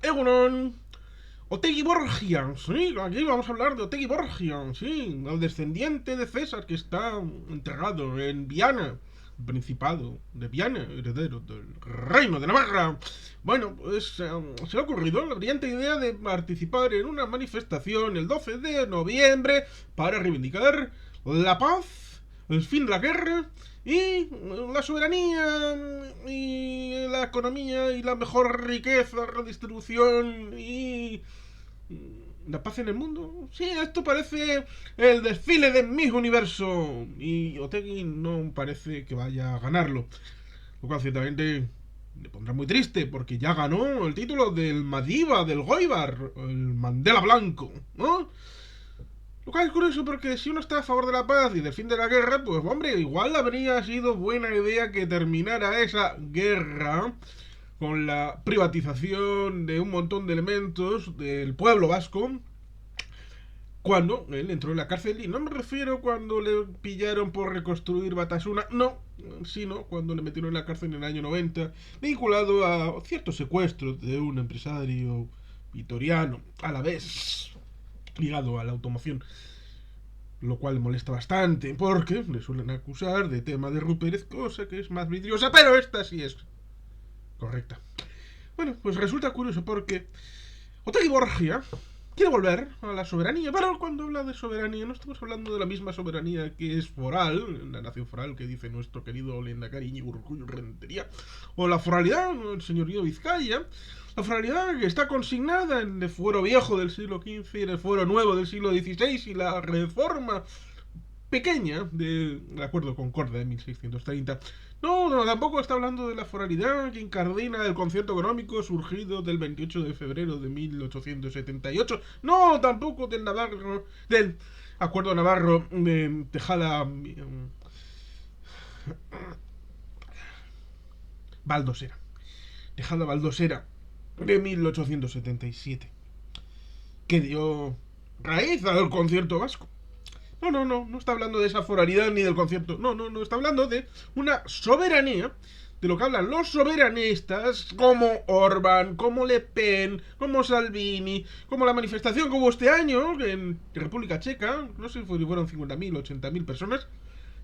Egunon. Otegi Borgia, sí, aquí vamos a hablar de Otegi Borgia, sí, el descendiente de César que está enterrado en Viana, Principado de Viana, heredero del Reino de Navarra. Bueno, pues se le ha ocurrido la brillante idea de participar en una manifestación el 12 de noviembre para reivindicar la paz, el fin de la guerra y la soberanía y la economía y la mejor riqueza, redistribución y la paz en el mundo. Sí, esto parece el desfile de Miss Universo y Otegi no parece que vaya a ganarlo, lo cual ciertamente le pondrá muy triste porque ya ganó el título del Madiba, del Goibar, el Mandela Blanco, ¿no? Lo cual es curioso porque si uno está a favor de la paz y del fin de la guerra, pues hombre, igual habría sido buena idea que terminara esa guerra con la privatización de un montón de elementos del pueblo vasco cuando él entró en la cárcel. Y no me refiero cuando le pillaron por reconstruir Batasuna, no, sino cuando le metieron en la cárcel en el año 90, vinculado a ciertos secuestros de un empresario vitoriano, a la vez ligado a la automoción, lo cual molesta bastante, porque le suelen acusar de tema de Rupérez, cosa que es más vidriosa, pero esta sí es correcta. Bueno, pues resulta curioso porque Otegi Borgia quiere volver a la soberanía, pero cuando habla de soberanía no estamos hablando de la misma soberanía que es foral, la nación foral que dice nuestro querido Lehendakari Iñigo Urkullu Rentería, o la foralidad, el señorío Vizcaya, la foralidad que está consignada en el fuero viejo del siglo XV y en el fuero nuevo del siglo XVI y la reforma pequeña del Acuerdo Concordia de 1630. No, tampoco está hablando de la foralidad que incardina el concierto económico surgido del 28 de febrero de 1878. No, tampoco del Navarro, del Acuerdo Navarro de Tejada Baldosera. Tejada Baldosera de 1877. Que dio raíz al concierto vasco. No está hablando de esa foralidad ni del concierto. No, está hablando de una soberanía, de lo que hablan los soberanistas, como Orbán, como Le Pen, como Salvini, como la manifestación que hubo este año en República Checa, no sé si fueron 50.000, 80.000 personas,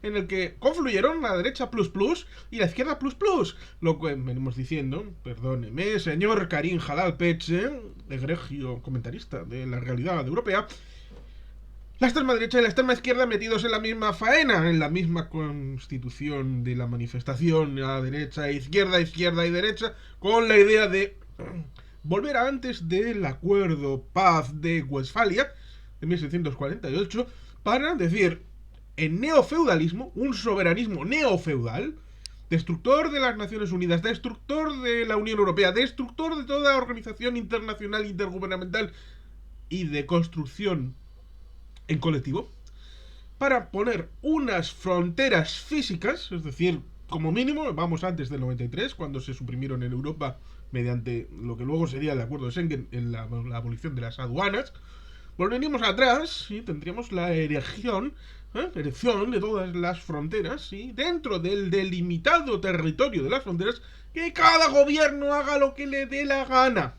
en el que confluyeron la derecha plus plus y la izquierda plus plus. Lo que venimos diciendo, perdóneme, señor Karim Jalal Peche, egregio comentarista de la realidad europea, la extrema derecha y la extrema izquierda metidos en la misma faena, en la misma constitución de la manifestación, a la derecha, izquierda y derecha, con la idea de volver a antes del acuerdo paz de Westfalia de 1648 para decir en neofeudalismo, un soberanismo neofeudal, destructor de las Naciones Unidas, destructor de la Unión Europea, destructor de toda organización internacional intergubernamental y de construcción en colectivo, para poner unas fronteras físicas, es decir, como mínimo, vamos antes del 93, cuando se suprimieron en Europa mediante lo que luego sería el acuerdo de Schengen en la abolición de las aduanas. Volveríamos atrás y tendríamos la erección de todas las fronteras, ¿sí? Dentro del delimitado territorio de las fronteras, que cada gobierno haga lo que le dé la gana.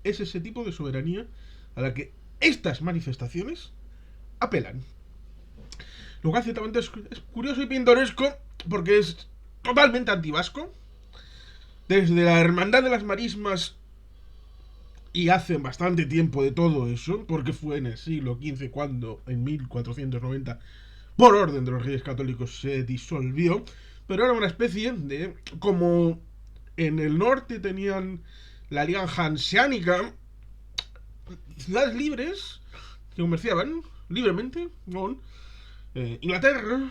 Es ese tipo de soberanía a la que estas manifestaciones apelan. Lo cual ciertamente es curioso y pintoresco porque es totalmente antivasco. Desde la Hermandad de las Marismas y hace bastante tiempo de todo eso, porque fue en el siglo XV cuando, en 1490, por orden de los Reyes Católicos, se disolvió, pero era una especie de, como en el norte tenían la Liga Hanseánica, ciudades libres que comerciaban libremente con Inglaterra,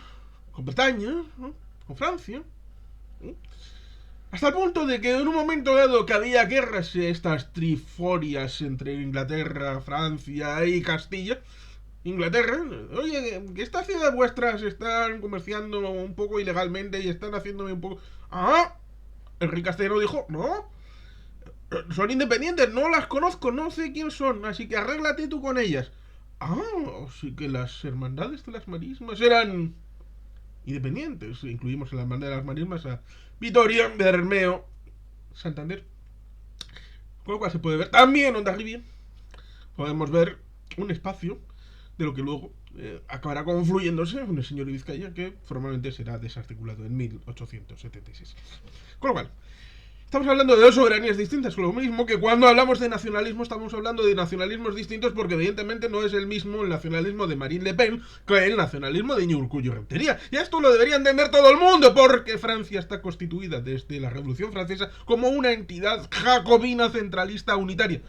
con Bretaña, ¿no? Con Francia, ¿no? Hasta el punto de que en un momento dado que había guerras, estas triforias entre Inglaterra, Francia y Castilla, Inglaterra, oye, que estas ciudades vuestras están comerciando un poco ilegalmente y están haciéndome un poco... Ah, el rey castellano dijo, no, son independientes, no las conozco, no sé quién son, así que arréglate tú con ellas. Ah, sí que las hermandades de las marismas eran independientes. Incluimos en la hermandad de las marismas a Vitoria, Bermeo, Santander. Con lo cual se puede ver también Onda Rivia. Podemos ver un espacio de lo que luego acabará confluyéndose en el señor Vizcaya, que formalmente será desarticulado en 1876. Con lo cual, estamos hablando de dos soberanías distintas, lo mismo que cuando hablamos de nacionalismo estamos hablando de nacionalismos distintos, porque evidentemente no es el mismo el nacionalismo de Marine Le Pen que el nacionalismo de Ñurcullo Rentería. Y esto lo debería entender todo el mundo, porque Francia está constituida desde la Revolución Francesa como una entidad jacobina centralista unitaria.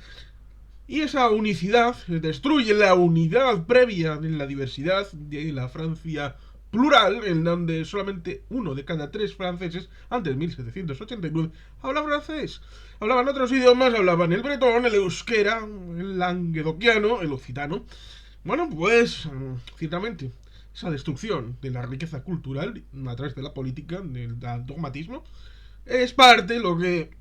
Y esa unicidad destruye la unidad previa en la diversidad de la Francia plural, en donde solamente uno de cada 3 franceses, antes de 1789, hablaba francés. Hablaban otros idiomas, hablaban el bretón, el euskera, el languedociano, el occitano. Bueno, pues, ciertamente, esa destrucción de la riqueza cultural a través de la política, del dogmatismo, es parte de lo que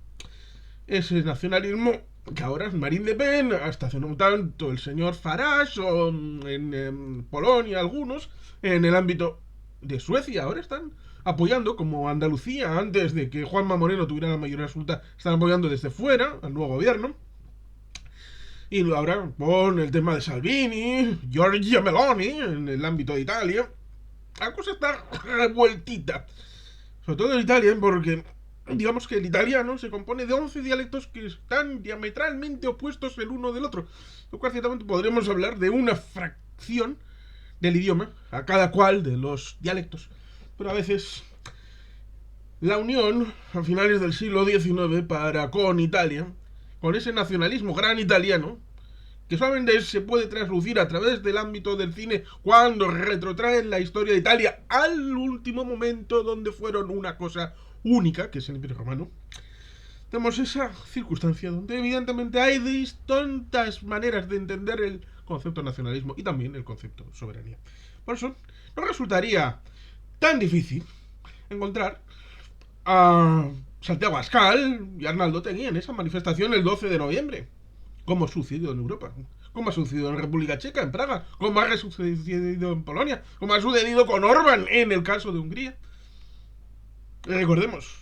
es el nacionalismo, que ahora es Marine Le Pen, hasta hace no tanto el señor Farage, o en Polonia algunos, en el ámbito de Suecia, ahora están apoyando, como Andalucía, antes de que Juanma Moreno tuviera la mayoría absoluta, están apoyando desde fuera al nuevo gobierno. Y ahora con el tema de Salvini, Giorgia Meloni, en el ámbito de Italia, la cosa está revueltita. Sobre todo en Italia, porque digamos que el italiano se compone de 11 dialectos que están diametralmente opuestos el uno del otro, lo cual ciertamente podremos hablar de una fracción del idioma a cada cual de los dialectos. Pero a veces la unión a finales del siglo XIX para con Italia, con ese nacionalismo gran italiano, que solamente se puede traslucir a través del ámbito del cine cuando retrotraen la historia de Italia al último momento donde fueron una cosa única, que es el Imperio Romano. Tenemos esa circunstancia donde evidentemente hay distintas maneras de entender el concepto de nacionalismo y también el concepto de soberanía. Por eso no resultaría tan difícil encontrar a Santiago Abascal y Arnaldo Otegi en esa manifestación el 12 de noviembre, como ha sucedido en Europa, como ha sucedido en República Checa, en Praga, como ha sucedido en Polonia, como ha sucedido con Orbán en el caso de Hungría. Recordemos,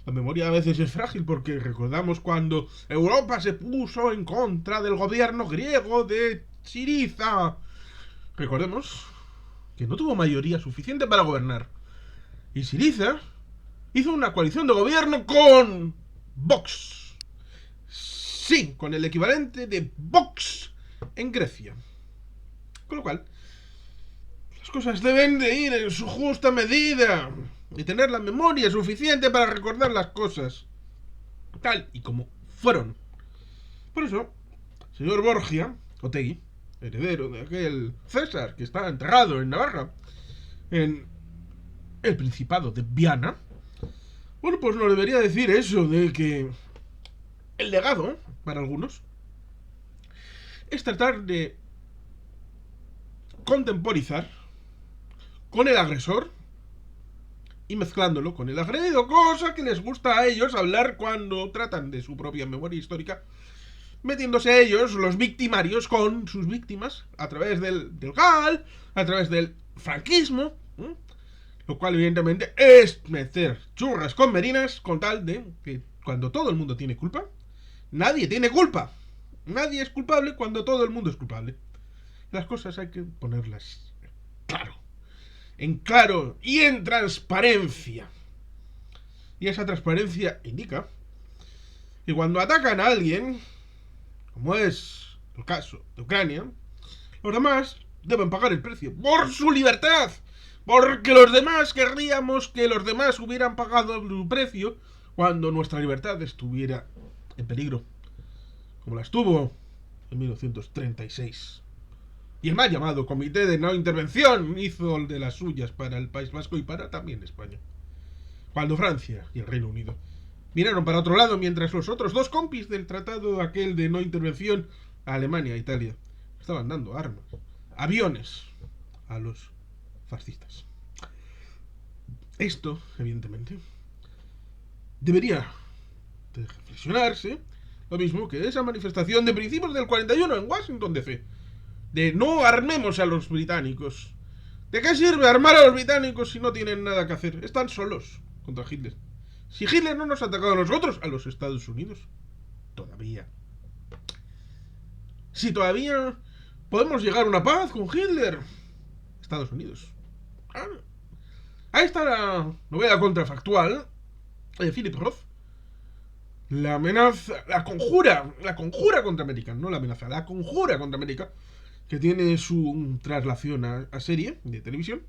la memoria a veces es frágil, porque recordamos cuando Europa se puso en contra del gobierno griego de Syriza. Recordemos que no tuvo mayoría suficiente para gobernar, y Syriza hizo una coalición de gobierno con Vox. Sí, con el equivalente de Vox en Grecia. Con lo cual, las cosas deben de ir en su justa medida y tener la memoria suficiente para recordar las cosas tal y como fueron. Por eso, señor Borgia Otegi, heredero de aquel César que está enterrado en Navarra, en el Principado de Viana, bueno, pues nos debería decir eso de que el legado, para algunos, es tratar de contemporizar con el agresor y mezclándolo con el agredido, cosa que les gusta a ellos hablar cuando tratan de su propia memoria histórica, metiéndose a ellos, los victimarios, con sus víctimas, a través del GAL, a través del franquismo, lo cual evidentemente es meter churras con merinas, con tal de que cuando todo el mundo tiene culpa, nadie tiene culpa. Nadie es culpable cuando todo el mundo es culpable. Las cosas hay que ponerlas claro, en claro y en transparencia. Y esa transparencia indica que cuando atacan a alguien, como es el caso de Ucrania, los demás deben pagar el precio por su libertad, porque los demás querríamos que los demás hubieran pagado el precio cuando nuestra libertad estuviera en peligro, como la estuvo en 1936. Y el mal llamado Comité de No Intervención hizo el de las suyas para el País Vasco y para también España, cuando Francia y el Reino Unido miraron para otro lado, mientras los otros dos compis del tratado aquel de no intervención, Alemania e Italia, estaban dando armas, aviones, a los fascistas. Esto, evidentemente, debería de reflexionarse, lo mismo que esa manifestación de principios del 41 en Washington DC, de no armemos a los británicos. ¿De qué sirve armar a los británicos si no tienen nada que hacer? Están solos contra Hitler. Si Hitler no nos ha atacado a nosotros, a los Estados Unidos. todavía. Si todavía podemos llegar a una paz con Hitler, Estados Unidos. Ahí está la novela contrafactual de Philip Roth. La amenaza, la conjura contra América, no la amenaza, la conjura contra América, que tiene su traslación a serie de televisión.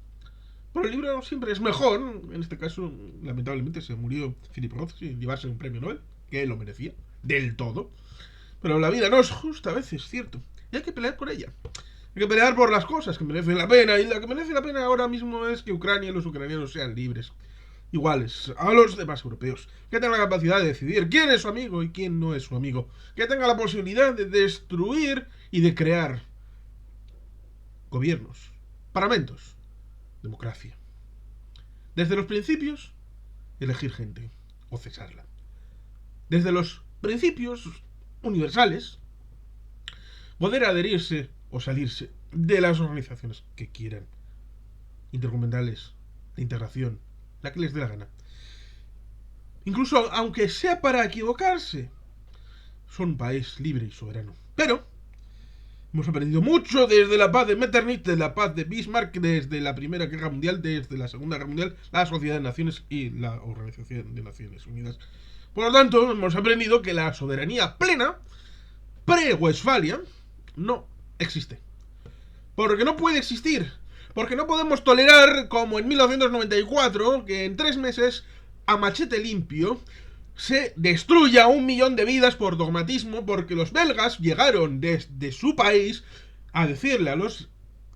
Pero el libro siempre es mejor. En este caso, lamentablemente, se murió Philip Roth sin llevarse un premio Nobel, que él lo merecía, del todo. Pero la vida no es justa a veces, cierto. Y hay que pelear por ella. Hay que pelear por las cosas que merecen la pena. Y la que merece la pena ahora mismo es que Ucrania y los ucranianos sean libres, iguales a los demás europeos, que tengan la capacidad de decidir quién es su amigo y quién no es su amigo, que tengan la posibilidad de destruir y de crear gobiernos, parlamentos, democracia. Desde los principios, elegir gente o cesarla. Desde los principios universales, poder adherirse o salirse de las organizaciones que quieran, intergubernamentales, de integración, la que les dé la gana. Incluso aunque sea para equivocarse, son un país libre y soberano. Pero hemos aprendido mucho desde la paz de Metternich, de la paz de Bismarck, desde la Primera Guerra Mundial, desde la Segunda Guerra Mundial, la Sociedad de Naciones y la Organización de Naciones Unidas. Por lo tanto, hemos aprendido que la soberanía plena, pre-Westfalia, no existe. Porque no puede existir. Porque no podemos tolerar, como en 1994, que en 3 meses, a machete limpio, se destruya 1 millón de vidas por dogmatismo, porque los belgas llegaron desde su país a decirle a los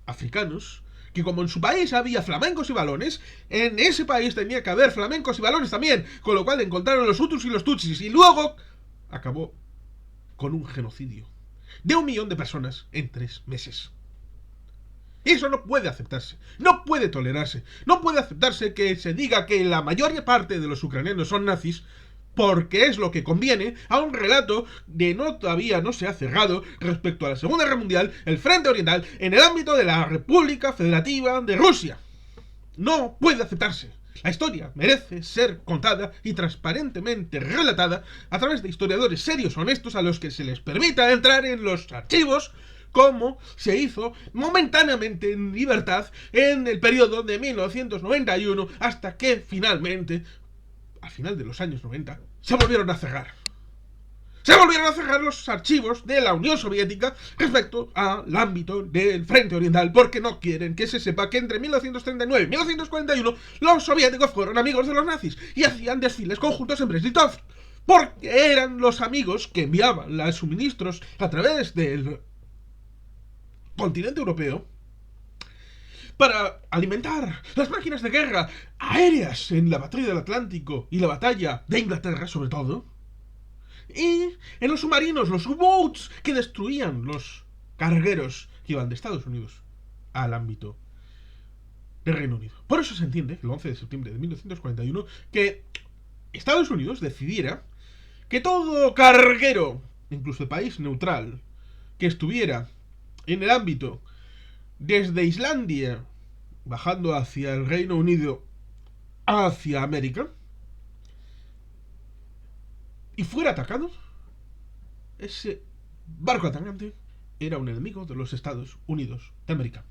africanos que como en su país había flamencos y balones, en ese país tenía que haber flamencos y balones también, con lo cual encontraron los hutus y los tutsis, y luego acabó con un genocidio de 1 millón de personas en 3 meses. Eso no puede aceptarse, no puede tolerarse, no puede aceptarse que se diga que la mayor parte de los ucranianos son nazis, porque es lo que conviene a un relato de todavía no se ha cerrado respecto a la Segunda Guerra Mundial, el Frente Oriental, en el ámbito de la República Federativa de Rusia. No puede aceptarse. La historia merece ser contada y transparentemente relatada a través de historiadores serios, honestos, a los que se les permita entrar en los archivos, como se hizo momentáneamente en libertad en el periodo de 1991 hasta que finalmente, al final de los años 90, se volvieron a cerrar. Se volvieron a cerrar los archivos de la Unión Soviética respecto al ámbito del Frente Oriental, porque no quieren que se sepa que entre 1939 y 1941 los soviéticos fueron amigos de los nazis y hacían desfiles conjuntos en Brest-Litov, porque eran los amigos que enviaban los suministros a través del continente europeo para alimentar las máquinas de guerra aéreas en la batalla del Atlántico y la batalla de Inglaterra, sobre todo, y en los submarinos, los U-boats, que destruían los cargueros que iban de Estados Unidos al ámbito del Reino Unido. Por eso se entiende, el 11 de septiembre de 1941, que Estados Unidos decidiera que todo carguero, incluso de país neutral, que estuviera en el ámbito desde Islandia, bajando hacia el Reino Unido, hacia América, y fuera atacado, ese barco atacante era un enemigo de los Estados Unidos de América.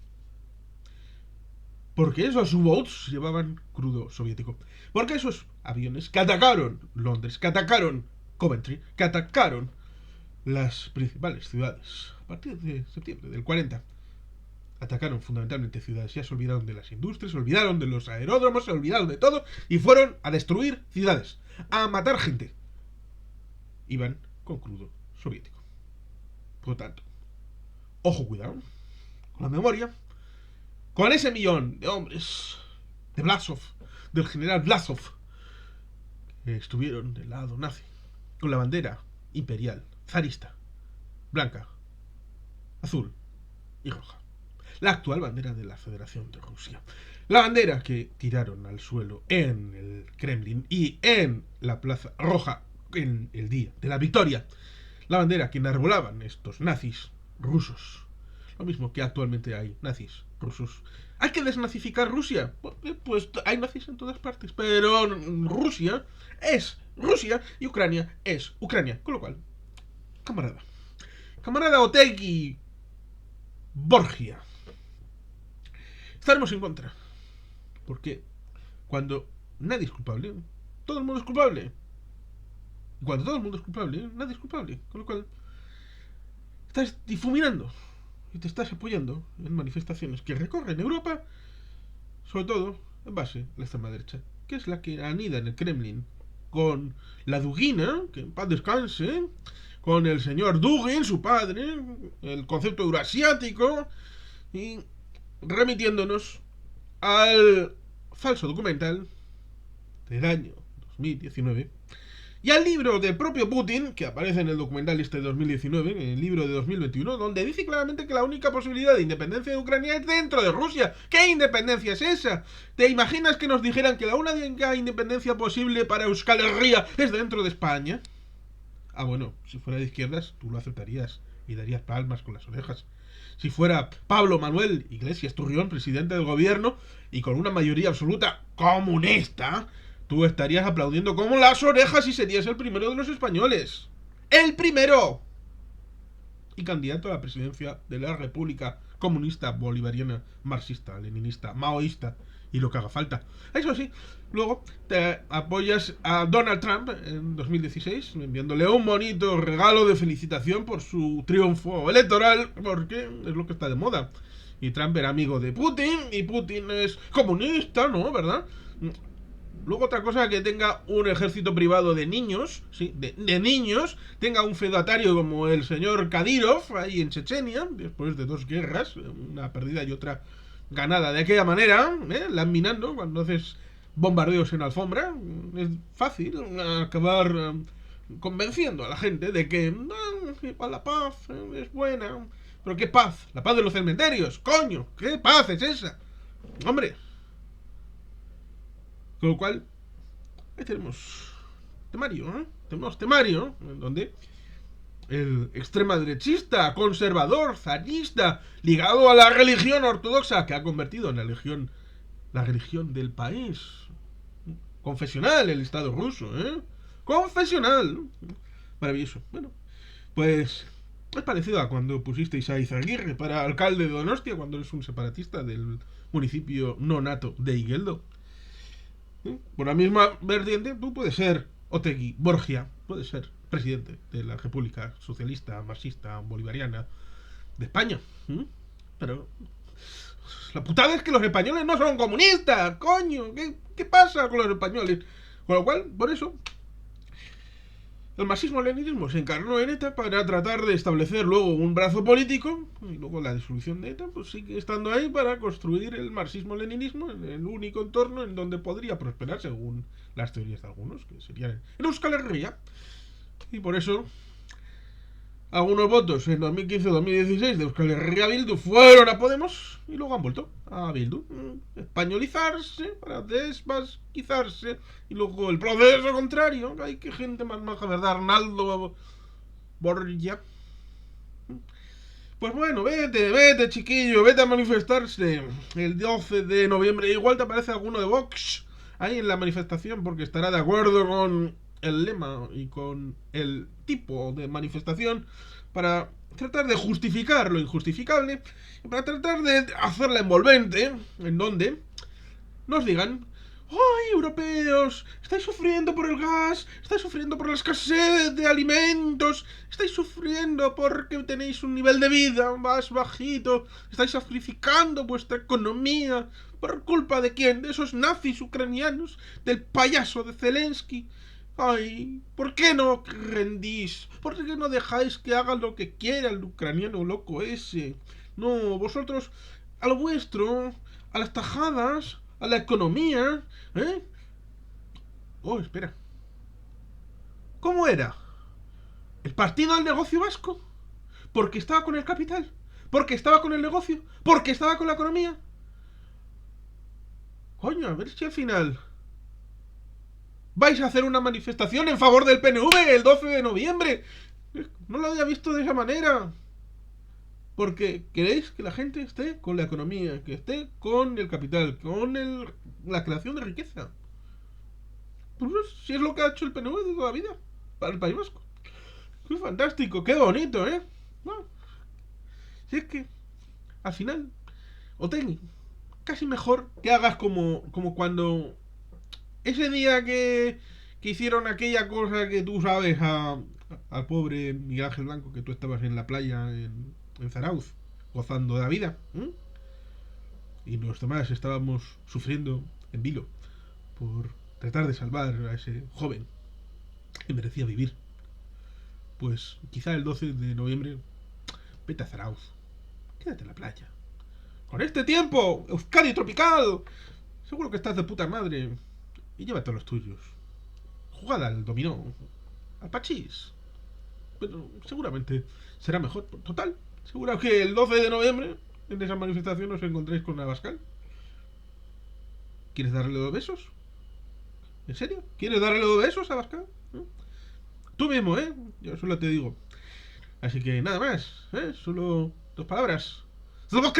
Porque esos U-boats llevaban crudo soviético. Porque esos aviones que atacaron Londres, que atacaron Coventry, que atacaron las principales ciudades a partir de septiembre del 40, atacaron fundamentalmente ciudades. Ya se olvidaron de las industrias, se olvidaron de los aeródromos, se olvidaron de todo y fueron a destruir ciudades, a matar gente. Iban con crudo soviético. Por lo tanto, ojo, cuidado con la memoria, con ese millón de hombres de Vlasov, del general Vlasov, que estuvieron del lado nazi, con la bandera imperial, zarista, blanca, azul y roja. La actual bandera de la Federación de Rusia. La bandera que tiraron al suelo en el Kremlin y en la Plaza Roja en el día de la victoria. La bandera que enarbolaban estos nazis rusos. Lo mismo que actualmente hay nazis rusos. ¿Hay que desnazificar Rusia? Pues hay nazis en todas partes, pero Rusia es Rusia y Ucrania es Ucrania. Con lo cual, Camarada. Camarada Otegi Borgia. Estaremos en contra. Porque cuando nadie es culpable, todo el mundo es culpable. Y cuando todo el mundo es culpable, nadie es culpable. Con lo cual, estás difuminando y te estás apoyando en manifestaciones que recorren Europa, sobre todo en base a la extrema derecha, que es la que anida en el Kremlin con la Dugina, que en paz descanse, con el señor Dugin, su padre, el concepto euroasiático, y remitiéndonos al falso documental del año 2019 y al libro del propio Putin, que aparece en el documental este de 2019, en el libro de 2021, donde dice claramente que la única posibilidad de independencia de Ucrania es dentro de Rusia. ¿Qué independencia es esa? ¿Te imaginas que nos dijeran que la única independencia posible para Euskal Herria es dentro de España? Ah, bueno, si fuera de izquierdas, tú lo aceptarías y darías palmas con las orejas. Si fuera Pablo Manuel Iglesias Turrión, presidente del gobierno, y con una mayoría absoluta comunista, tú estarías aplaudiendo como las orejas y serías el primero de los españoles. ¡El primero! Y candidato a la presidencia de la República Comunista Bolivariana, Marxista, Leninista, Maoísta y lo que haga falta. Eso sí, luego te apoyas a Donald Trump en 2016 enviándole un bonito regalo de felicitación por su triunfo electoral, porque es lo que está de moda. Y Trump era amigo de Putin y Putin es comunista, ¿no? ¿Verdad? Luego otra cosa, que tenga un ejército privado de niños, ¿sí? De niños, tenga un feudatario como el señor Kadyrov ahí en Chechenia, después de 2 guerras, una perdida y otra ganada de aquella manera, laminando cuando haces bombardeos en alfombra. Es fácil acabar convenciendo a la gente de que la paz es buena. Pero ¿qué paz? La paz de los cementerios, coño, ¿qué paz es esa? Hombre. Con lo cual, ahí tenemos temario, ¿eh? Tenemos temario, en donde el extrema derechista, conservador, zarista, ligado a la religión ortodoxa, que ha convertido en la religión del país, confesional, el Estado ruso, confesional, maravilloso. Bueno, pues es parecido a cuando pusisteis a Izaguirre para alcalde de Donostia, cuando eres un separatista del municipio no nato de Igueldo. Por la misma vertiente, tú puedes ser Otegi Borgia, puedes ser presidente de la República Socialista, Marxista, Bolivariana de España. Pero la putada es que los españoles no son comunistas, coño. ¿Qué pasa con los españoles? Con lo cual, por eso, el marxismo-leninismo se encarnó en ETA para tratar de establecer luego un brazo político, y luego la disolución de ETA pues sigue estando ahí para construir el marxismo-leninismo en el único entorno en donde podría prosperar, según las teorías de algunos, que serían en Euskal Herria. Y por eso algunos votos en 2015-2016 de Euskal Herria Bildu fueron a Podemos y luego han vuelto a Bildu. Españolizarse para desbasquizarse. Y luego el proceso contrario. Ay, qué gente más maja, ¿verdad? Arnaldo Borgia. Pues bueno, vete, chiquillo, vete a manifestarse el 12 de noviembre. Igual te aparece alguno de Vox ahí en la manifestación, porque estará de acuerdo con el lema y con el tipo de manifestación para tratar de justificar lo injustificable y para tratar de hacerla envolvente, en donde nos digan: ¡ay, europeos! Estáis sufriendo por el gas, estáis sufriendo por la escasez de alimentos, estáis sufriendo porque tenéis un nivel de vida más bajito, estáis sacrificando vuestra economía. ¿Por culpa de quién? De esos nazis ucranianos, del payaso de Zelensky. Ay, ¿por qué no rendís? ¿Por qué no dejáis que haga lo que quiera el ucraniano loco ese? No, vosotros a lo vuestro, a las tajadas, a la economía, ¿eh? Oh, espera. ¿Cómo era? ¿El partido del negocio vasco? ¿Porque estaba con el capital? ¿Porque estaba con el negocio? ¿Porque estaba con la economía? Coño, a ver si al final vais a hacer una manifestación en favor del PNV el 12 de noviembre. No lo había visto de esa manera. Porque queréis que la gente esté con la economía, que esté con el capital, con la creación de riqueza. Pues si es lo que ha hecho el PNV de toda la vida para el País Vasco. Qué fantástico, qué bonito, ¿eh? Bueno, si es que, al final, Oteni, casi mejor que hagas como cuando ese día que hicieron aquella cosa que tú sabes al pobre Miguel Ángel Blanco, que tú estabas en la playa en Zarauz, gozando de la vida, ¿eh? Y los demás estábamos sufriendo en vilo por tratar de salvar a ese joven que merecía vivir. Pues quizá el 12 de noviembre vete a Zarauz, quédate en la playa. Con este tiempo, Euskadi tropical, seguro que estás de puta madre. Y llévate a los tuyos. Jugad al dominó, al pachís. Pero seguramente será mejor. Total, seguro que el 12 de noviembre en esa manifestación os encontréis con Abascal. ¿Quieres darle 2 besos? ¿En serio? ¿Quieres darle 2 besos a Abascal? ¿Eh? Tú mismo, ¿eh? Yo solo te digo. Así que nada más, ¿eh? Solo 2 palabras. Slava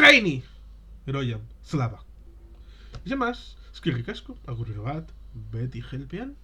Heroyam, Slava. Y sin más, Skirrikasco, Agurirobat, Betty Helpian.